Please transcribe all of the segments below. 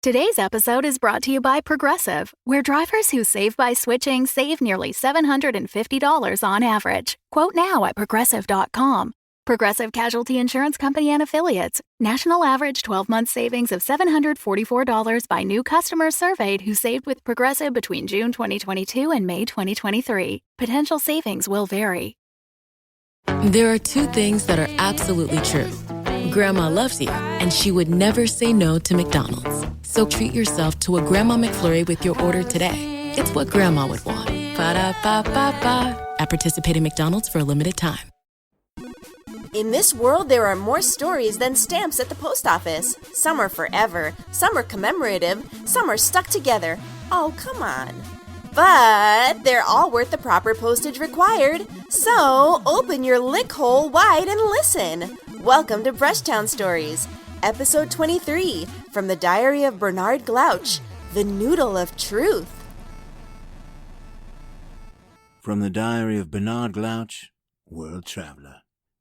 Today's episode is brought to you by Progressive, where drivers who save by switching save nearly $750 on average. Quote now at Progressive.com. Progressive Casualty Insurance Company and Affiliates. National average 12-month savings of $744 by new customers surveyed who saved with Progressive between June 2022 and May 2023. Potential savings will vary. There are two things that are absolutely true. Grandma loves you, and she would never say no to McDonald's. So treat yourself to a Grandma McFlurry with your order today. It's what Grandma would want. Ba-da-ba-ba-ba. At participating McDonald's for a limited time. In this world, there are more stories than stamps at the post office. Some are forever, some are commemorative, some are stuck together. Oh, come on. But they're all worth the proper postage required. So open your lick hole wide and listen. Welcome to BRUSHTOWN Stories, Episode 23, from the Diary of Bernard Glouch, the Noodle of Truth. From the Diary of Bernard Glouch, World Traveler.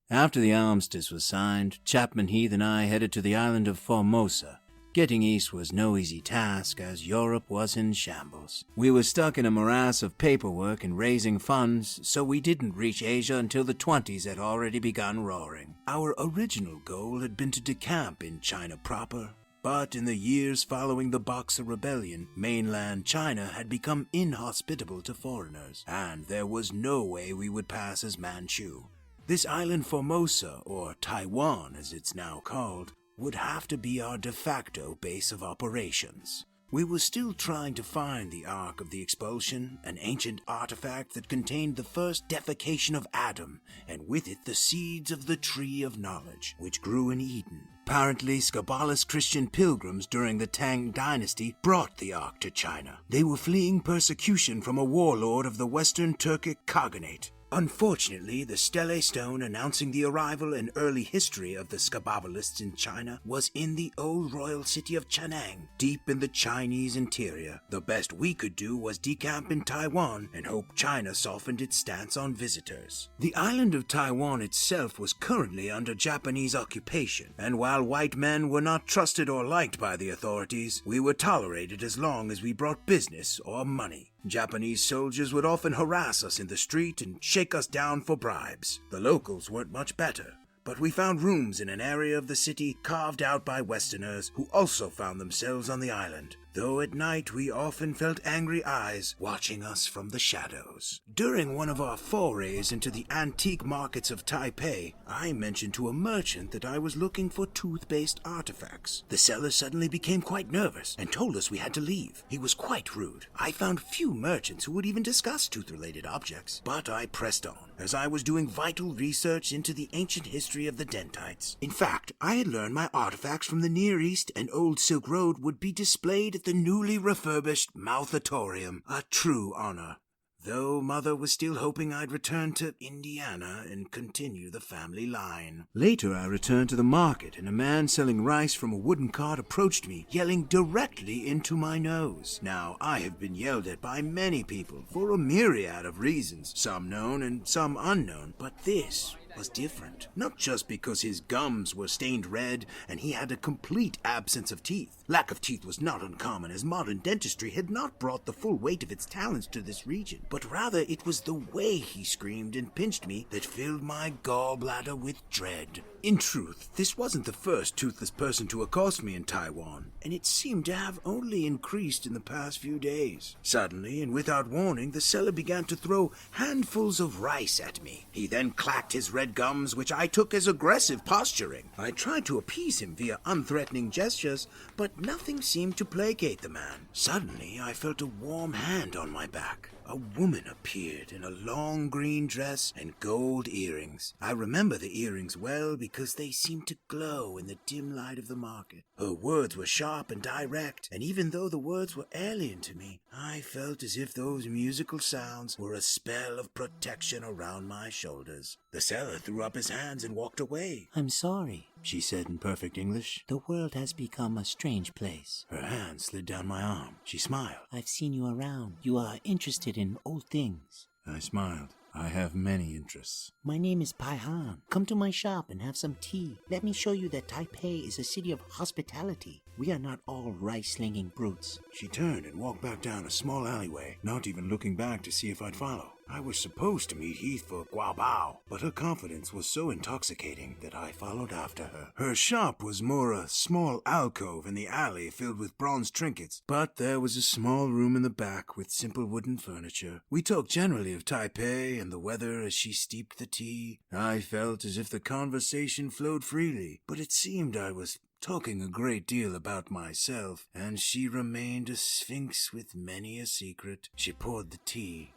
After the armistice was signed, Chapman Heethe and I headed to the island of Formosa. Getting east was no easy task, as Europe was in shambles. We were stuck in a morass of paperwork and raising funds, so we didn't reach Asia until the 20s had already begun roaring. Our original goal had been to decamp in China proper, but in the years following the Boxer Rebellion, mainland China had become inhospitable to foreigners, and there was no way we would pass as Manchu. This island Formosa, or Taiwan as it's now called, would have to be our de facto base of operations. We were still trying to find the Ark of the Expulsion, an ancient artifact that contained the first defecation of Adam, and with it the seeds of the Tree of Knowledge, which grew in Eden. Apparently, Scabalist Christian pilgrims during the Tang dynasty brought the Ark to China. They were fleeing persecution from a warlord of the Western Turkic Khaganate. Unfortunately, the stele stone announcing the arrival and early history of the Scabalists in China was in the old royal city of Chanang, deep in the Chinese interior. The best we could do was decamp in Taiwan and hope China softened its stance on visitors. The island of Taiwan itself was currently under Japanese occupation, and while white men were not trusted or liked by the authorities, we were tolerated as long as we brought business or money. Japanese soldiers would often harass us in the street and shake us down for bribes. The locals weren't much better, but we found rooms in an area of the city carved out by Westerners who also found themselves on the island, though at night we often felt angry eyes watching us from the shadows. During one of our forays into the antique markets of Taipei, I mentioned to a merchant that I was looking for tooth-based artifacts. The seller suddenly became quite nervous and told us we had to leave. He was quite rude. I found few merchants who would even discuss tooth-related objects, but I pressed on, as I was doing vital research into the ancient history of the Dentites. In fact, I had learned my artifacts from the Near East and Old Silk Road would be displayed at the newly refurbished Mouthatorium, a true honor, though Mother was still hoping I'd return to Indiana and continue the family line. Later I returned to the market, and a man selling rice from a wooden cart approached me, yelling directly into my nose. Now, I have been yelled at by many people for a myriad of reasons, some known and some unknown, but this was different. Not just because his gums were stained red and he had a complete absence of teeth. Lack of teeth was not uncommon, as modern dentistry had not brought the full weight of its talents to this region, but rather it was the way he screamed and pinched me that filled my gallbladder with dread. In truth, this wasn't the first toothless person to accost me in Taiwan, and it seemed to have only increased in the past few days. Suddenly, and without warning, the seller began to throw handfuls of rice at me. He then clacked his red gums, which I took as aggressive posturing. I tried to appease him via unthreatening gestures, but nothing seemed to placate the man. Suddenly, I felt a warm hand on my back. A woman appeared in a long green dress and gold earrings. I remember the earrings well because they seemed to glow in the dim light of the market. Her words were sharp and direct, and even though the words were alien to me, I felt as if those musical sounds were a spell of protection around my shoulders. The seller threw up his hands and walked away. "I'm sorry," she said in perfect English. "The world has become a strange place." Her hand slid down my arm. She smiled. "I've seen you around. You are interested in old things." I smiled. I have many interests. My name is Pai Han. Come to my shop and have some tea. Let me show you that Taipei is a city of hospitality. We are not all rice-slinging brutes. She turned and walked back down a small alleyway, not even looking back to see if I'd follow. I was supposed to meet Heath for Guabao, but her confidence was so intoxicating that I followed after her. Her shop was more a small alcove in the alley filled with bronze trinkets, but there was a small room in the back with simple wooden furniture. We talked generally of Taipei and the weather as she steeped the tea. I felt as if the conversation flowed freely, but it seemed I was talking a great deal about myself, and she remained a sphinx with many a secret. She poured the tea.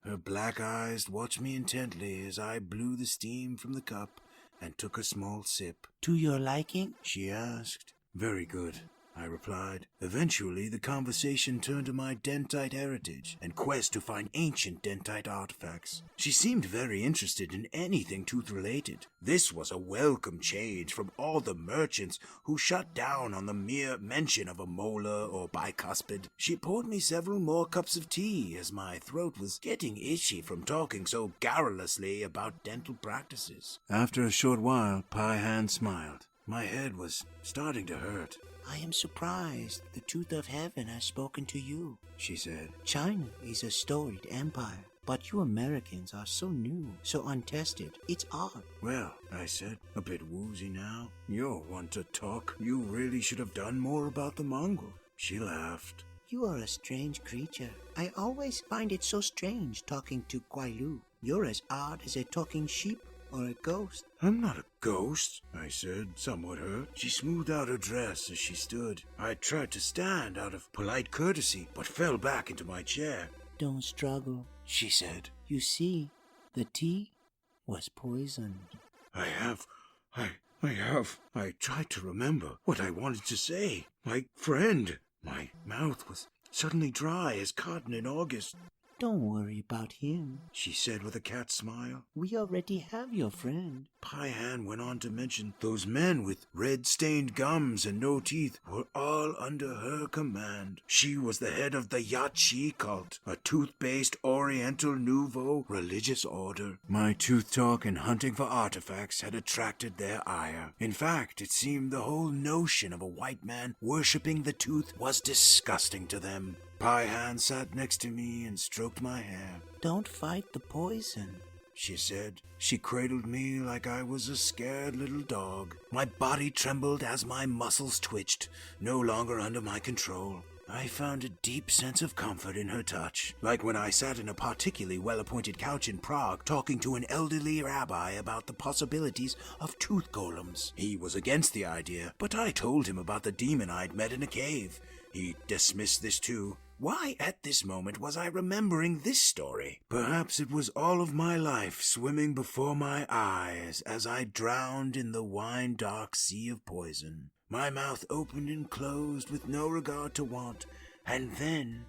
Her black eyes watched me intently as I blew the steam from the cup and took a small sip. To your liking? She asked. Very good, I replied. Eventually, the conversation turned to my dentite heritage and quest to find ancient dentite artifacts. She seemed very interested in anything tooth-related. This was a welcome change from all the merchants who shut down on the mere mention of a molar or bicuspid. She poured me several more cups of tea as my throat was getting itchy from talking so garrulously about dental practices. After a short while, Pai Han smiled. My head was starting to hurt. I am surprised the tooth of heaven has spoken to you, she said. China is a storied empire, but you Americans are so new, so untested. It's odd. Well, I said, a bit woozy now. You're one to talk. You really should have done more about the Mongol. She laughed. You are a strange creature. I always find it so strange talking to Guailu. You're as odd as a talking sheep or a ghost. I'm not a ghost, I said, somewhat hurt. She smoothed out her dress as she stood. I tried to stand out of polite courtesy, but fell back into my chair. Don't struggle, she said. You see, the tea was poisoned. I tried to remember what I wanted to say. My friend. My mouth was suddenly dry as cotton in August. Don't worry about him, she said with a cat smile. We already have your friend. Pai Han went on to mention those men with red-stained gums and no teeth were all under her command. She was the head of the Yachi cult, a tooth-based Oriental Nouveau religious order. My tooth talk and hunting for artifacts had attracted their ire. In fact, it seemed the whole notion of a white man worshipping the tooth was disgusting to them. Pai Han sat next to me and stroked my hair. Don't fight the poison, she said. She cradled me like I was a scared little dog. My body trembled as my muscles twitched, no longer under my control. I found a deep sense of comfort in her touch, like when I sat in a particularly well-appointed couch in Prague talking to an elderly rabbi about the possibilities of tooth golems. He was against the idea, but I told him about the demon I'd met in a cave. He dismissed this too. Why at this moment was I remembering this story? Perhaps it was all of my life swimming before my eyes as I drowned in the wine-dark sea of poison. My mouth opened and closed with no regard to want, and then...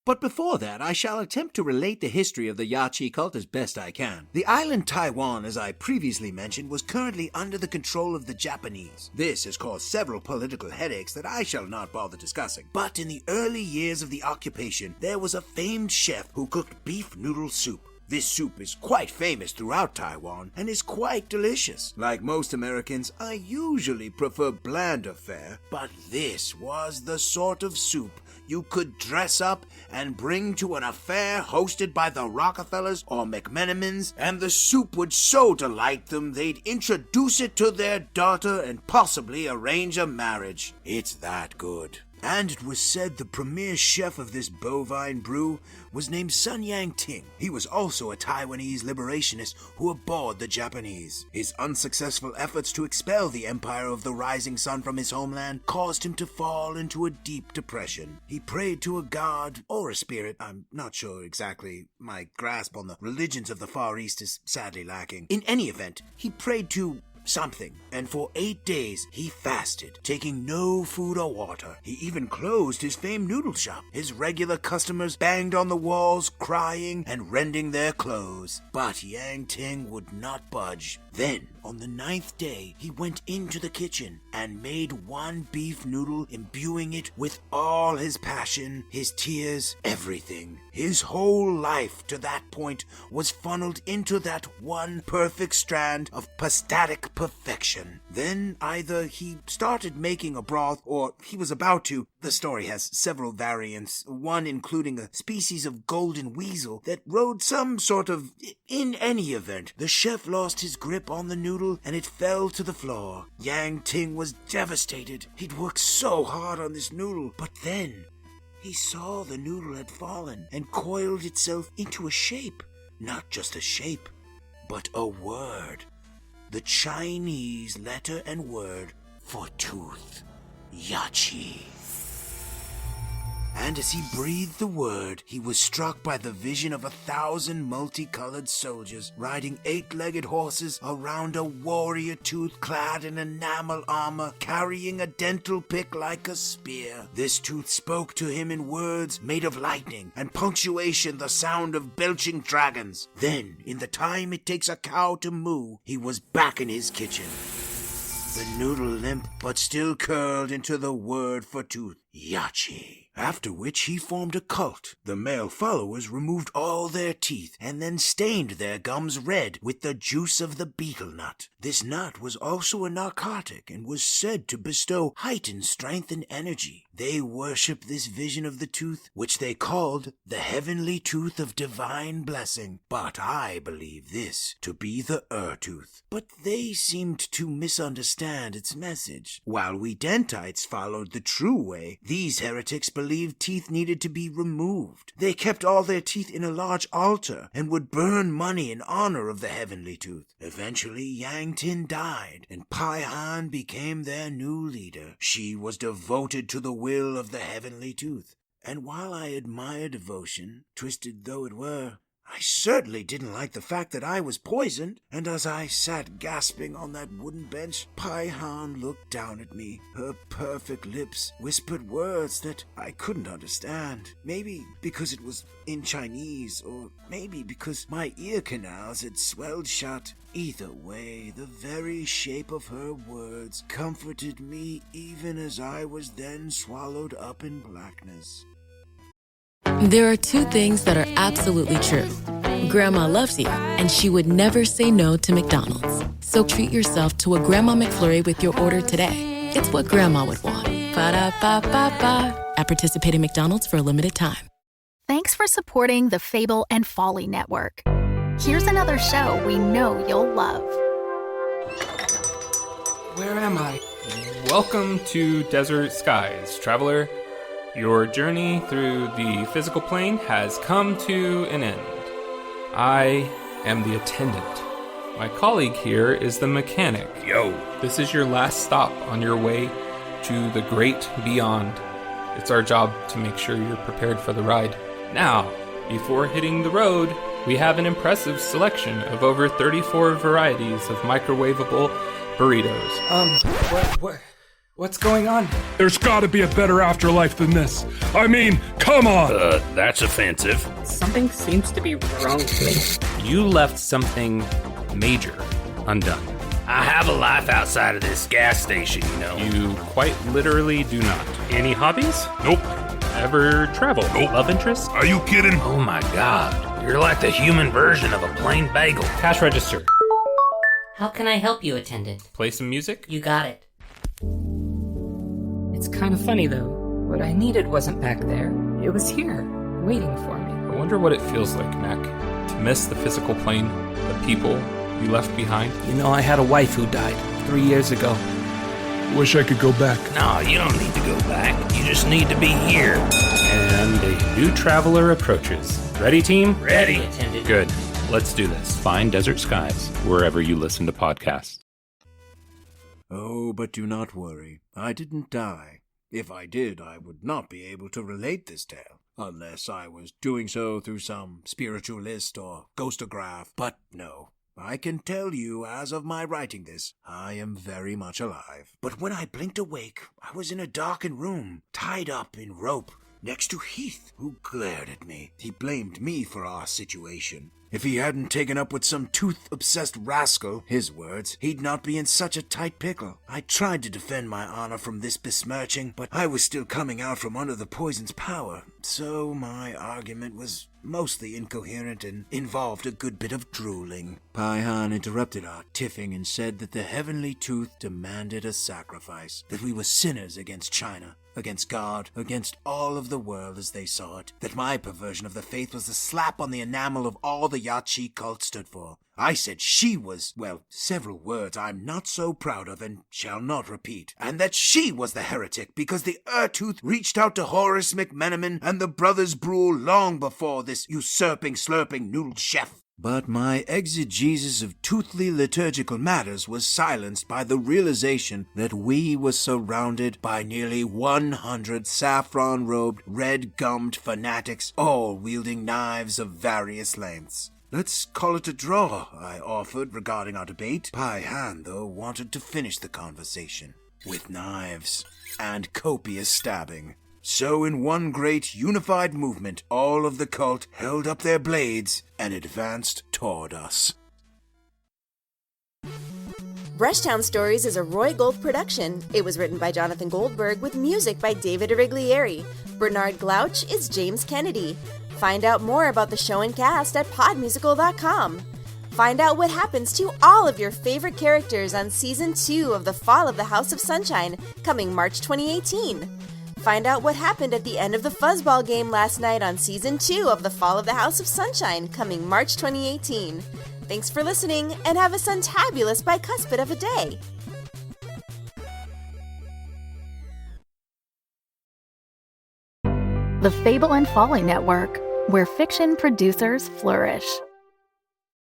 But before that, I shall attempt to relate the history of the Yachi cult as best I can. The island Taiwan, as I previously mentioned, was currently under the control of the Japanese. This has caused several political headaches that I shall not bother discussing. But in the early years of the occupation, there was a famed chef who cooked beef noodle soup. This soup is quite famous throughout Taiwan and is quite delicious. Like most Americans, I usually prefer blander fare, but this was the sort of soup you could dress up and bring to an affair hosted by the Rockefellers or McMenamins, and the soup would so delight them they'd introduce it to their daughter and possibly arrange a marriage. It's that good. And it was said the premier chef of this bovine brew was named Sun Yang Ting. He was also a Taiwanese liberationist who abhorred the Japanese. His unsuccessful efforts to expel the Empire of the Rising Sun from his homeland caused him to fall into a deep depression. He prayed to a god or a spirit, I'm not sure exactly. My grasp on the religions of the Far East is sadly lacking. In any event, he prayed to something, and for 8 days he fasted, taking no food or water. He even closed his famed noodle shop. His regular customers banged on the walls, crying and rending their clothes. But Yang Ting would not budge. Then, on the 9th day, he went into the kitchen and made one beef noodle, imbuing it with all his passion, his tears, everything. His whole life to that point was funneled into that one perfect strand of pastatic perfection. Then either he started making a broth, or he was about to. The story has several variants, one including a species of golden weasel that rode some sort of... In any event, the chef lost his grip on the noodle and it fell to the floor. Yang Ting was devastated. He'd worked so hard on this noodle, but then he saw the noodle had fallen and coiled itself into a shape. Not just a shape, but a word. The Chinese letter and word for tooth. Yachi. And as he breathed the word, he was struck by the vision of 1,000 multicolored soldiers riding 8-legged horses around a warrior tooth clad in enamel armor, carrying a dental pick like a spear. This tooth spoke to him in words made of lightning and punctuation the sound of belching dragons. Then, in the time it takes a cow to moo, he was back in his kitchen. The noodle limp but still curled into the word for tooth, Yachi. After which he formed a cult. The male followers removed all their teeth and then stained their gums red with the juice of the betel nut. This nut was also a narcotic and was said to bestow heightened strength and energy. They worshipped this vision of the tooth, which they called the heavenly tooth of divine blessing. But I believe this to be the tooth. But they seemed to misunderstand its message. While we Dentites followed the true way, these heretics believed teeth needed to be removed. They kept all their teeth in a large altar and would burn money in honor of the heavenly tooth. Eventually, Yang Tin died, and Pai Han became their new leader. She was devoted to the will of the heavenly tooth. And while I admire devotion, twisted though it were, I certainly didn't like the fact that I was poisoned, and as I sat gasping on that wooden bench, Pai Han looked down at me. Her perfect lips whispered words that I couldn't understand. Maybe because it was in Chinese, or maybe because my ear canals had swelled shut. Either way, the very shape of her words comforted me even as I was then swallowed up in blackness. There are two things that are absolutely true. Grandma loves you, and she would never say no to McDonald's. So treat yourself to a Grandma McFlurry with your order today. It's what Grandma would want. Ba-da-ba-ba-ba. At participating McDonald's for a limited time. Thanks for supporting the Fable and Folly Network. Here's another show we know you'll love. Where am I? Welcome to Desert Skies, traveler. Your journey through the physical plane has come to an end. I am the attendant. My colleague here is the mechanic. Yo. This is your last stop on your way to the great beyond. It's our job to make sure you're prepared for the ride. Now, before hitting the road, we have an impressive selection of over 34 varieties of microwavable burritos. What's going on? There's gotta be a better afterlife than this. I mean, come on! That's offensive. Something seems to be wrong with me. You left something major undone. I have a life outside of this gas station, you know. You quite literally do not. Any hobbies? Nope. Ever travel? Nope. Love interest? Are you kidding? Oh my god. You're like the human version of a plain bagel. Cash register. How can I help you, attendant? Play some music? You got it. It's kind of funny, though. What I needed wasn't back there. It was here, waiting for me. I wonder what it feels like, Mac, to miss the physical plane, the people you left behind. You know, I had a wife who died 3 years ago. Wish I could go back. No, you don't need to go back. You just need to be here. And a new traveler approaches. Ready, team? Ready. Attendant. Good. Let's do this. Find Desert Skies wherever you listen to podcasts. Oh, but do not worry. I didn't die. If I did, I would not be able to relate this tale, unless I was doing so through some spiritualist or ghostograph. But no, I can tell you, as of my writing this, I am very much alive. But when I blinked awake, I was in a darkened room, tied up in rope, next to Heath, who glared at me. He blamed me for our situation. If he hadn't taken up with some tooth-obsessed rascal, his words, he'd not be in such a tight pickle. I tried to defend my honor from this besmirching, but I was still coming out from under the poison's power, so my argument was mostly incoherent and involved a good bit of drooling. Pai-Han interrupted our tiffing and said that the heavenly tooth demanded a sacrifice, that we were sinners against China, against God, against all of the world as they saw it, that my perversion of the faith was the slap on the enamel of all the Yachi cult stood for. I said she was, well, several words I'm not so proud of and shall not repeat, and that she was the heretic because the Tooth reached out to Horace McMenamin and the brothers Brule long before this usurping, slurping noodle chef. But my exegesis of toothly liturgical matters was silenced by the realization that we were surrounded by nearly 100 saffron-robed, red-gummed fanatics, all wielding knives of various lengths. Let's call it a draw, I offered regarding our debate. Pai-Han, though, wanted to finish the conversation with knives and copious stabbing. So in one great unified movement, all of the cult held up their blades and advanced toward us. BRUSHTOWN Stories is a Roy Gold production. It was written by Jonathan Goldberg with music by David Origlieri. Bernard Glouch is James Kennedy. Find out more about the show and cast at podmusical.com. Find out what happens to all of your favorite characters on Season 2 of The Fall of the House of Sunshine, coming March 2018. Find out what happened at the end of the Fuzzball game last night on Season 2 of The Fall of the House of Sunshine, coming March 2018. Thanks for listening, and have a suntabulous bicuspid of a day! The Fable and Folly Network, where fiction producers flourish.